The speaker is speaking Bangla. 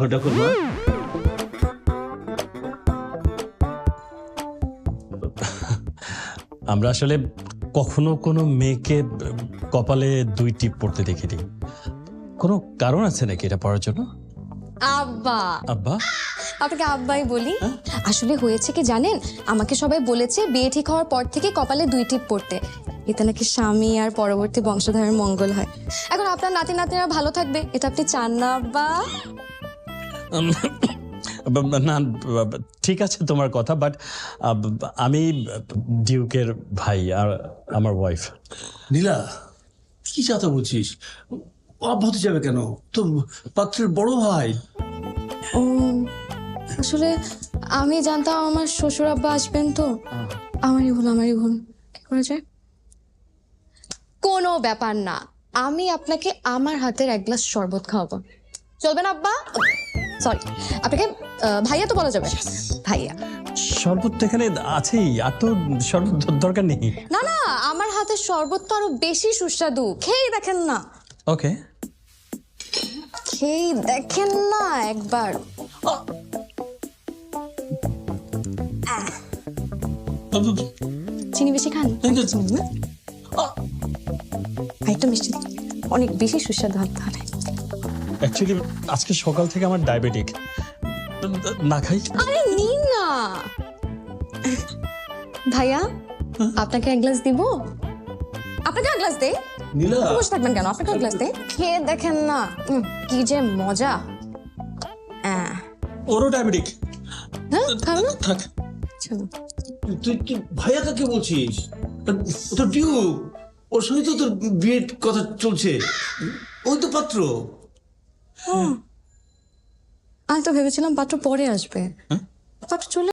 ওটা করবো। আমরা আসলে কখনো কোনো মেয়েকে কপালে 2 টিপ পড়তে দেখিনি। কোনো কারণ আছে নাকি এটা পড়ার জন্য? আব্বা, আব্বা? আপনাকে আব্বাই বলি। আসলে হয়েছে কি জানেন, আমাকে সবাই বলেছে বিয়ে ঠিক হওয়ার পর থেকে কপালে 2 টিপ পড়তে, এতে নাকি স্বামী আর পরবর্তী বংশধারের মঙ্গল হয়। এখন আপনার নাতি নাতিরা ভালো থাকবে, এটা আপনি চান না আব্বা? না, ঠিক আছে তোমার কথা, বাট আমি ডিউকের ভাই আর আমার ওয়াইফ। নীলা, কি চাতা বলছিস? অব হতে যাবে কেন? তো পাত্রের বড় ভাই। ও, আসলে আমি জানতাম আমার শ্বশুর আব্বা আসবেন, তো আমারই ভুল। কি করা যায়? কোনো ব্যাপার না, আমি আপনাকে আমার হাতের 1 গ্লাস শরবত খাওয়াবো, চলবে না আব্বা? সরি, আপনাকে ভাইয়া তো বলা যাবে, ভাইয়া। শরবত তো এখানে আছেই, আর তো শরবত দরকার নেই। না না, আমার হাতের শরবত তো আরো বেশি সুস্বাদু, খেয়েই দেখেন না। ওকে। খেয়েই দেখেন না একবার। চিনি বেশি খান? চিনি না? একটু মিষ্টি দিন। অনেক বেশি সুস্বাদু হবে তাহলে। অ্যাকচুয়ালি আজকে সকাল থেকে আমার ডায়াবেটিক, না খাই। আরে নিন না ভাইয়া, আপনাকে 1 গ্লাস দিব? আপনাকে 1 গ্লাস দে? নীলা, বসে থাকবেন কেন? আপনাকে 1 গ্লাস দে, খেয়ে দেখেন না কি যে মজা। ওরও ডায়াবেটিক। হ্যাঁ, খাবেন না? থাক। চলো। তুই কি ভাইয়া কাকে বলছিস? ও তো ডিউ, ওর সঙ্গে তো তোর বিয়ের কথা চলছে। ওই তো পাত্র। আমি তো ভেবেছিলাম পাত্র পরে আসবে, পাত্র চলে